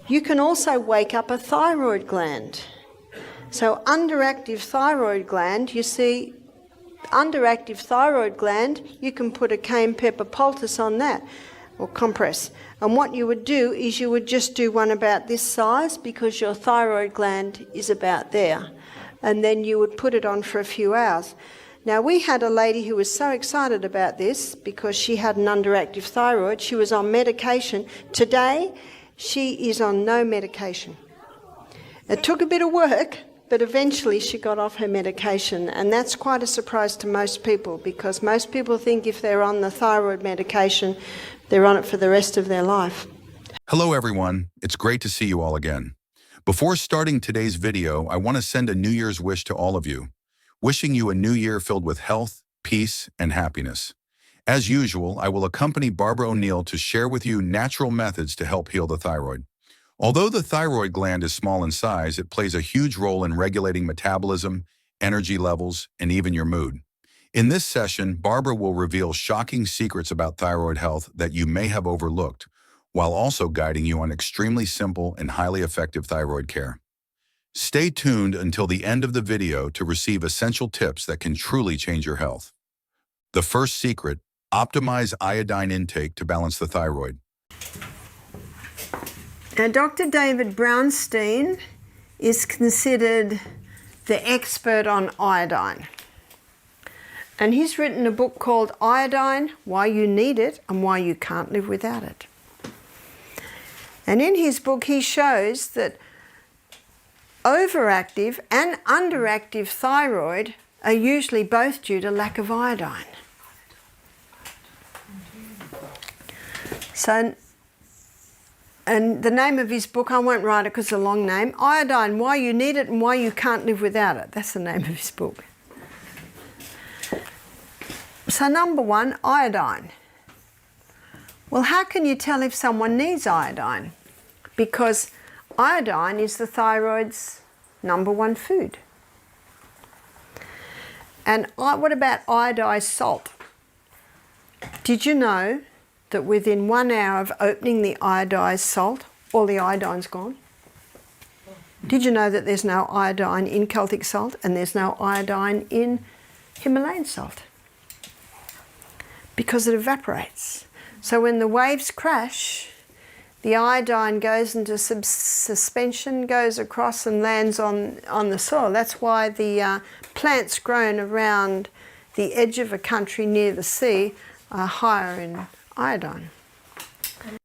You can also wake up a thyroid gland. So underactive thyroid gland, you see, underactive thyroid gland, you can put a cayenne pepper poultice on that, or compress. And what you would do is you would just do one about this size because your thyroid gland is about there. And then you would put it on for a few hours. Now, we had a lady who was so excited about this because she had an underactive thyroid. She was on medication. Today, she is on no medication. It took a bit of work, but eventually she got off her medication. And that's quite a surprise to most people because most people think if they're on the thyroid medication, they're on it for the rest of their life. Hello everyone, it's great to see you all again. Before starting today's video, I want to send a New Year's wish to all of you. Wishing you a new year filled with health, peace, and happiness. As usual, I will accompany Barbara O'Neill to share with you natural methods to help heal the thyroid. Although the thyroid gland is small in size, it plays a huge role in regulating metabolism, energy levels, and even your mood. In this session, Barbara will reveal shocking secrets about thyroid health that you may have overlooked, while also guiding you on extremely simple and highly effective thyroid care. Stay tuned until the end of the video to receive essential tips that can truly change your health. The first secret, optimize iodine intake to balance the thyroid. Now, Dr. David Brownstein is considered the expert on iodine. And he's written a book called Iodine, Why You Need It and Why You Can't Live Without It. And in his book, he shows that overactive and underactive thyroid are usually both due to lack of iodine. So, and the name of his book, I won't write it because it's a long name, Iodine, Why You Need It and Why You Can't Live Without It. That's the name of his book. So number one, iodine. Well, how can you tell if someone needs iodine? Because iodine is the thyroid's number one food. And what about iodized salt? Did you know that within 1 hour of opening the iodized salt, all the iodine's gone? Did you know that there's no iodine in Celtic salt and there's no iodine in Himalayan salt? Because it evaporates. So when the waves crash, the iodine goes into suspension, goes across and lands on the soil. That's why the plants grown around the edge of a country near the sea are higher in iodine.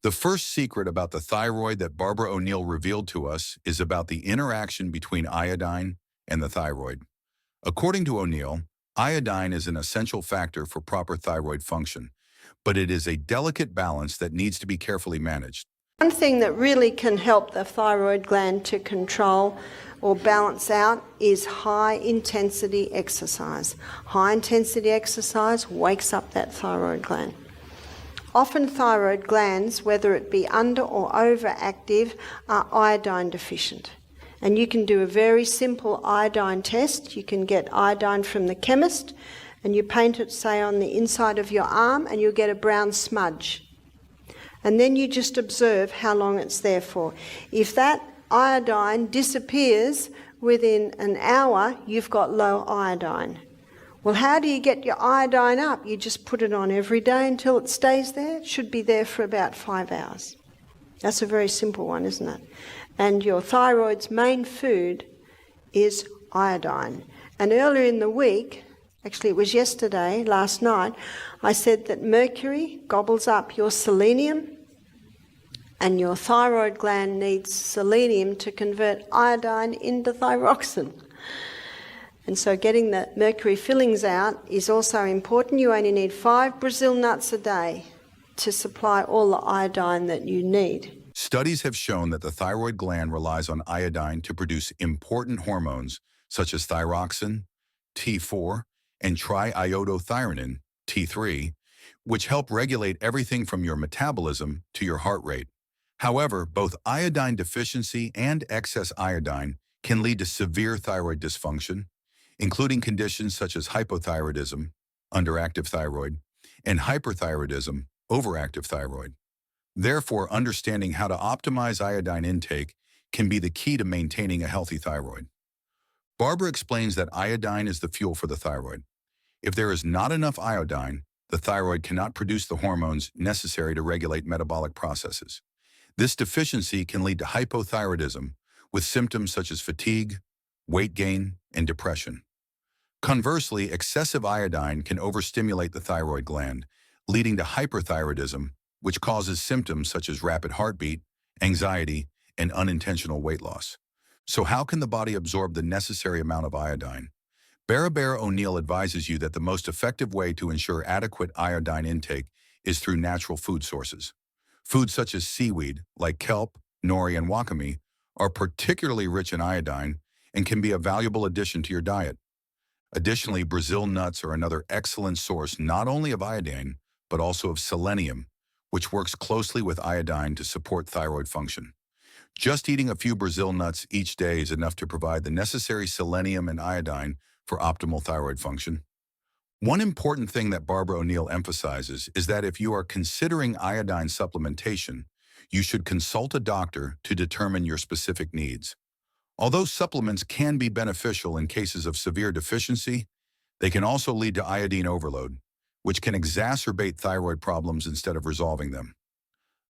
The first secret about the thyroid that Barbara O'Neill revealed to us is about the interaction between iodine and the thyroid. According to O'Neill, iodine is an essential factor for proper thyroid function, but it is a delicate balance that needs to be carefully managed. One thing that really can help the thyroid gland to control or balance out is high-intensity exercise. High-intensity exercise wakes up that thyroid gland. Often thyroid glands, whether it be under or overactive, are iodine deficient. And you can do a very simple iodine test. You can get iodine from the chemist and you paint it, say, on the inside of your arm and you'll get a brown smudge. And then you just observe how long it's there for. If that iodine disappears within an hour, you've got low iodine. Well, how do you get your iodine up? You just put it on every day until it stays there. It should be there for about 5 hours. That's a very simple one, isn't it? And your thyroid's main food is iodine. And earlier in the week, actually it was yesterday, last night, I said that mercury gobbles up your selenium and your thyroid gland needs selenium to convert iodine into thyroxine. And so getting the mercury fillings out is also important. You only need 5 Brazil nuts a day to supply all the iodine that you need. Studies have shown that the thyroid gland relies on iodine to produce important hormones such as thyroxine, T4, and triiodothyronine, T3, which help regulate everything from your metabolism to your heart rate. However, both iodine deficiency and excess iodine can lead to severe thyroid dysfunction, including conditions such as hypothyroidism, underactive thyroid, and hyperthyroidism, overactive thyroid. Therefore, understanding how to optimize iodine intake can be the key to maintaining a healthy thyroid. Barbara explains that iodine is the fuel for the thyroid. If there is not enough iodine, the thyroid cannot produce the hormones necessary to regulate metabolic processes. This deficiency can lead to hypothyroidism, with symptoms such as fatigue, weight gain, and depression. Conversely, excessive iodine can overstimulate the thyroid gland, leading to hyperthyroidism, which causes symptoms such as rapid heartbeat, anxiety, and unintentional weight loss. So how can the body absorb the necessary amount of iodine? Barbara O'Neill advises you that the most effective way to ensure adequate iodine intake is through natural food sources. Foods such as seaweed, like kelp, nori, and wakame, are particularly rich in iodine and can be a valuable addition to your diet. Additionally, Brazil nuts are another excellent source not only of iodine, but also of selenium, which works closely with iodine to support thyroid function. Just eating a few Brazil nuts each day is enough to provide the necessary selenium and iodine for optimal thyroid function. One important thing that Barbara O'Neill emphasizes is that if you are considering iodine supplementation, you should consult a doctor to determine your specific needs. Although supplements can be beneficial in cases of severe deficiency, they can also lead to iodine overload, which can exacerbate thyroid problems instead of resolving them.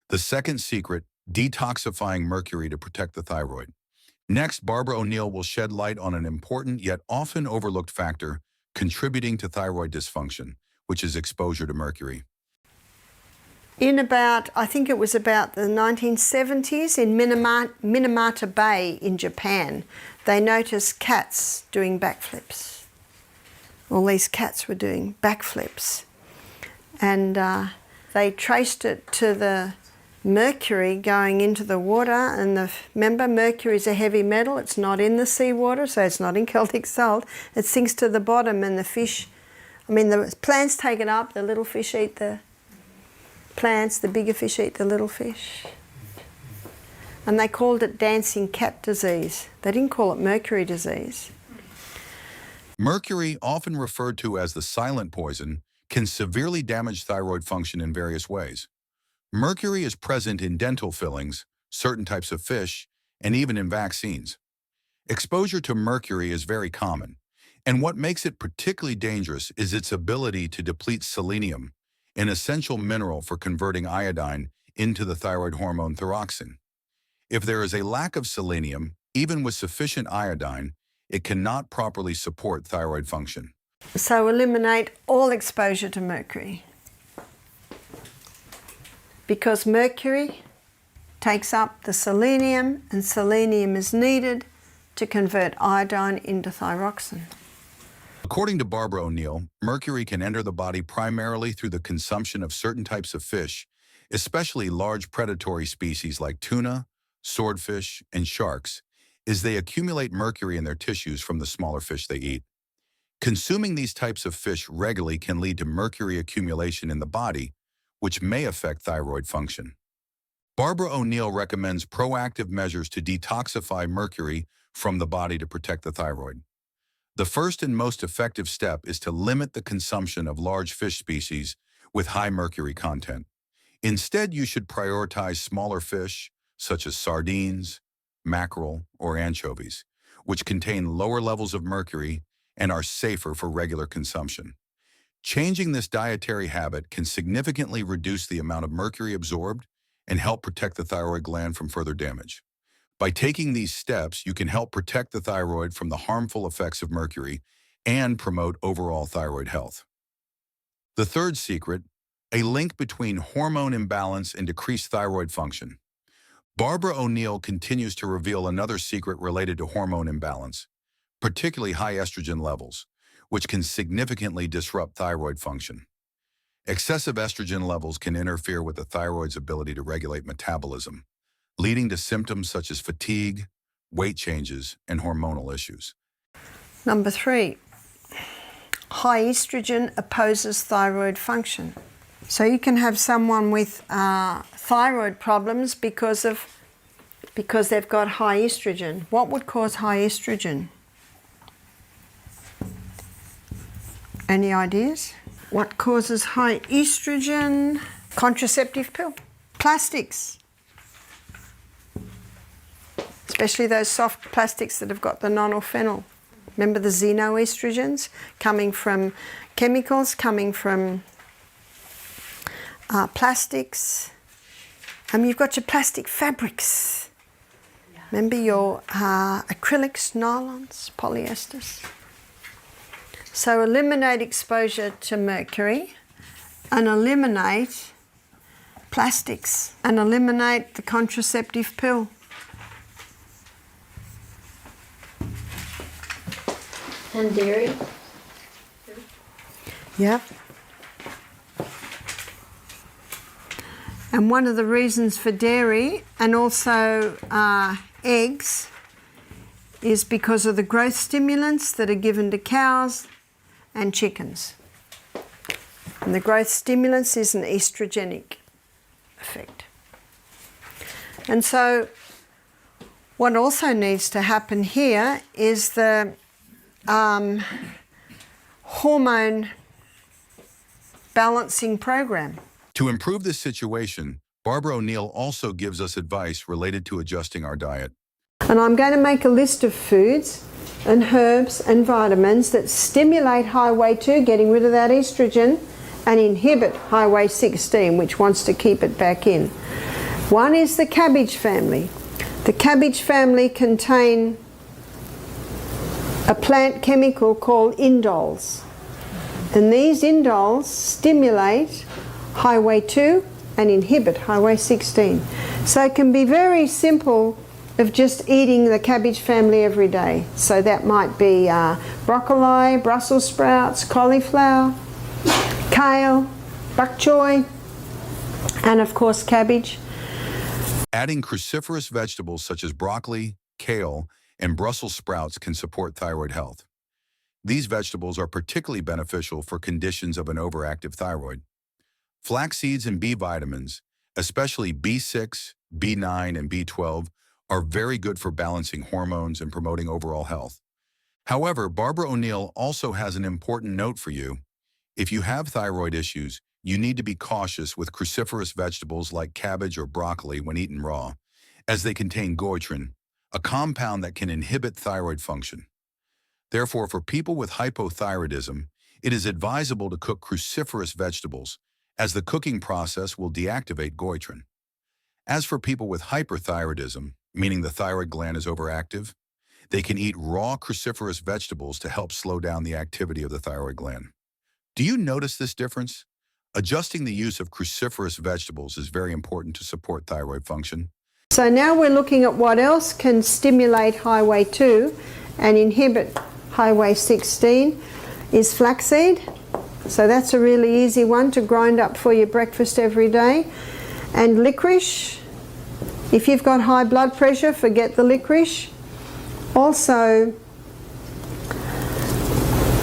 The second secret, detoxifying mercury to protect the thyroid. Next, Barbara O'Neill will shed light on an important yet often overlooked factor contributing to thyroid dysfunction, which is exposure to mercury. I think it was about the 1970s in Minamata Bay in Japan, they noticed cats doing backflips. All these cats were doing backflips. And they traced it to the mercury going into the water, and remember, mercury is a heavy metal. It's not in the seawater, so it's not in Celtic salt. It sinks to the bottom, and the plants take it up, the little fish eat the plants, the bigger fish eat the little fish. And they called it dancing cat disease. They didn't call it mercury disease. Mercury, often referred to as the silent poison, can severely damage thyroid function in various ways. Mercury is present in dental fillings, certain types of fish, and even in vaccines. Exposure to mercury is very common, and what makes it particularly dangerous is its ability to deplete selenium, an essential mineral for converting iodine into the thyroid hormone thyroxine. If there is a lack of selenium, even with sufficient iodine, it cannot properly support thyroid function. So eliminate all exposure to mercury, because mercury takes up the selenium, and selenium is needed to convert iodine into thyroxine. According to Barbara O'Neill, mercury can enter the body primarily through the consumption of certain types of fish, especially large predatory species like tuna, swordfish, and sharks, as they accumulate mercury in their tissues from the smaller fish they eat. Consuming these types of fish regularly can lead to mercury accumulation in the body, which may affect thyroid function. Barbara O'Neill recommends proactive measures to detoxify mercury from the body to protect the thyroid. The first and most effective step is to limit the consumption of large fish species with high mercury content. Instead, you should prioritize smaller fish, such as sardines, mackerel, or anchovies, which contain lower levels of mercury and are safer for regular consumption. Changing this dietary habit can significantly reduce the amount of mercury absorbed and help protect the thyroid gland from further damage. By taking these steps, you can help protect the thyroid from the harmful effects of mercury and promote overall thyroid health. The third secret, a link between hormone imbalance and decreased thyroid function. Barbara O'Neill continues to reveal another secret related to hormone imbalance, particularly high estrogen levels, which can significantly disrupt thyroid function. Excessive estrogen levels can interfere with the thyroid's ability to regulate metabolism, leading to symptoms such as fatigue, weight changes, and hormonal issues. Number 3, high estrogen opposes thyroid function. So you can have someone with thyroid problems because they've got high estrogen. What would cause high estrogen? Any ideas? What causes high estrogen? Contraceptive pill. Plastics, especially those soft plastics that have got the nonylphenol. Remember the xenoestrogens coming from chemicals, coming from plastics. You've got your plastic fabrics. Remember your acrylics, nylons, polyesters. So eliminate exposure to mercury and eliminate plastics and eliminate the contraceptive pill. And dairy? Yep. And one of the reasons for dairy and also eggs is because of the growth stimulants that are given to cows and chickens. And the growth stimulants is an estrogenic effect. And so what also needs to happen here is the hormone balancing program. To improve this situation, Barbara O'Neill also gives us advice related to adjusting our diet. And I'm going to make a list of foods and herbs and vitamins that stimulate highway 2, getting rid of that estrogen, and inhibit highway 16, which wants to keep it back in. One is the cabbage family. The cabbage family contain a plant chemical called indoles. And these indoles stimulate highway 2 and inhibit highway 16. So it can be very simple of just eating the cabbage family every day. So that might be broccoli, Brussels sprouts, cauliflower, kale, bok choy, and of course cabbage. Adding cruciferous vegetables such as broccoli, kale, and Brussels sprouts can support thyroid health. These vegetables are particularly beneficial for conditions of an overactive thyroid. Flax seeds and B vitamins, especially B6, B9, and B12, are very good for balancing hormones and promoting overall health. However, Barbara O'Neill also has an important note for you. If you have thyroid issues, you need to be cautious with cruciferous vegetables like cabbage or broccoli when eaten raw, as they contain goitrin, a compound that can inhibit thyroid function. Therefore, for people with hypothyroidism, it is advisable to cook cruciferous vegetables, as the cooking process will deactivate goitrin. As for people with hyperthyroidism, meaning the thyroid gland is overactive, they can eat raw cruciferous vegetables to help slow down the activity of the thyroid gland. Do you notice this difference? Adjusting the use of cruciferous vegetables is very important to support thyroid function. So now we're looking at what else can stimulate highway 2 and inhibit highway 16 is flaxseed. So that's a really easy one to grind up for your breakfast every day. And licorice. If you've got high blood pressure, forget the licorice. Also,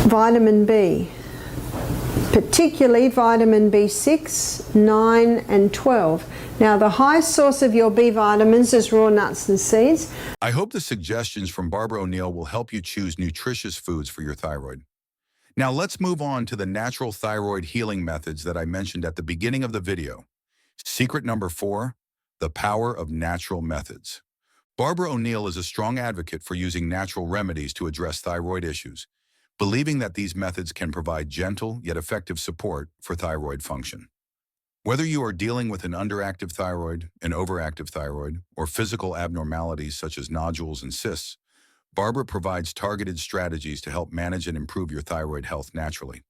vitamin B, particularly vitamin B6, 9 and 12. Now the highest source of your B vitamins is raw nuts and seeds. I hope the suggestions from Barbara O'Neill will help you choose nutritious foods for your thyroid. Now let's move on to the natural thyroid healing methods that I mentioned at the beginning of the video. Secret number 4, the power of natural methods. Barbara O'Neill is a strong advocate for using natural remedies to address thyroid issues, believing that these methods can provide gentle yet effective support for thyroid function. Whether you are dealing with an underactive thyroid, an overactive thyroid, or physical abnormalities such as nodules and cysts, Barbara provides targeted strategies to help manage and improve your thyroid health naturally.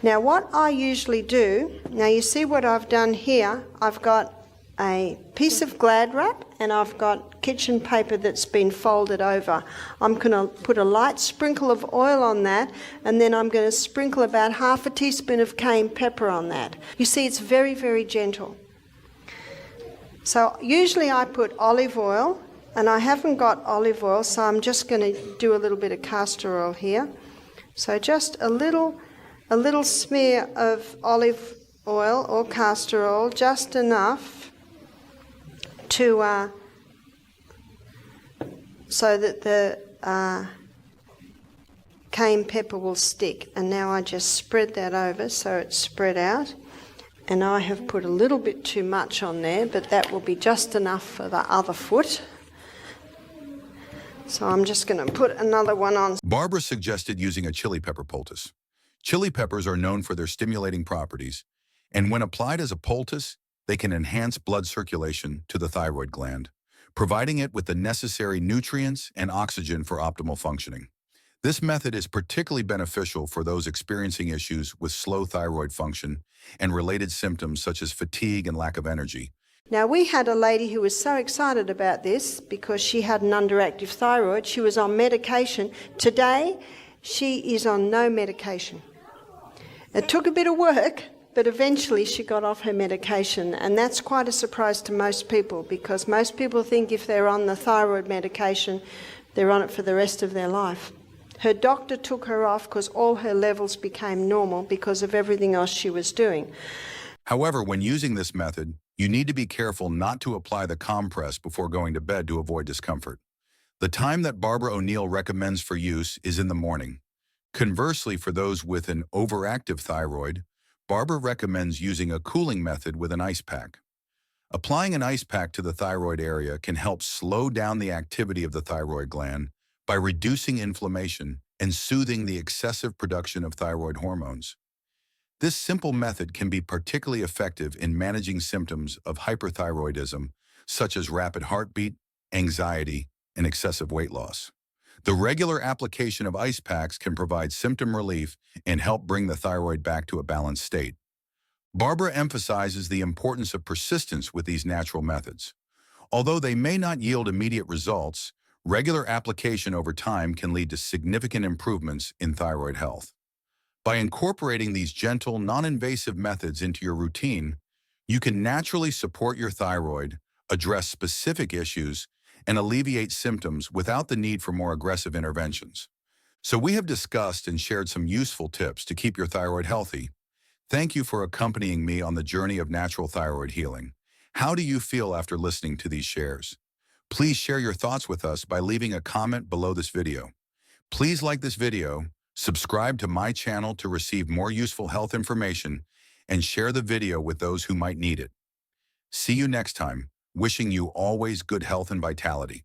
Now what I usually do, now you see what I've done here, I've got a piece of Glad wrap and I've got kitchen paper that's been folded over. I'm going to put a light sprinkle of oil on that, and then I'm going to sprinkle about half a teaspoon of cayenne pepper on that. You see, it's very, very gentle. So usually I put olive oil, and I haven't got olive oil, so I'm just going to do a little bit of castor oil here. So just a little smear of olive oil or castor oil, just enough to so that the cayenne pepper will stick. And now I just spread that over so it's spread out. And I have put a little bit too much on there, but that will be just enough for the other foot. So I'm just going to put another one on. Barbara suggested using a chili pepper poultice. Chili peppers are known for their stimulating properties, and when applied as a poultice, they can enhance blood circulation to the thyroid gland, providing it with the necessary nutrients and oxygen for optimal functioning. This method is particularly beneficial for those experiencing issues with slow thyroid function and related symptoms such as fatigue and lack of energy. Now, we had a lady who was so excited about this because she had an underactive thyroid. She was on medication. Today, she is on no medication. It took a bit of work, but eventually she got off her medication, and that's quite a surprise to most people because most people think if they're on the thyroid medication, they're on it for the rest of their life. Her doctor took her off because all her levels became normal because of everything else she was doing. However, when using this method, you need to be careful not to apply the compress before going to bed to avoid discomfort. The time that Barbara O'Neill recommends for use is in the morning. Conversely, for those with an overactive thyroid, Barbara recommends using a cooling method with an ice pack. Applying an ice pack to the thyroid area can help slow down the activity of the thyroid gland by reducing inflammation and soothing the excessive production of thyroid hormones. This simple method can be particularly effective in managing symptoms of hyperthyroidism, such as rapid heartbeat, anxiety, and excessive weight loss. The regular application of ice packs can provide symptom relief and help bring the thyroid back to a balanced state. Barbara emphasizes the importance of persistence with these natural methods. Although they may not yield immediate results, regular application over time can lead to significant improvements in thyroid health. By incorporating these gentle, non-invasive methods into your routine, you can naturally support your thyroid, address specific issues, and alleviate symptoms without the need for more aggressive interventions. So we have discussed and shared some useful tips to keep your thyroid healthy. Thank you for accompanying me on the journey of natural thyroid healing. How do you feel after listening to these shares? Please share your thoughts with us by leaving a comment below this video. Please like this video, subscribe to my channel to receive more useful health information, and share the video with those who might need it. See you next time, wishing you always good health and vitality.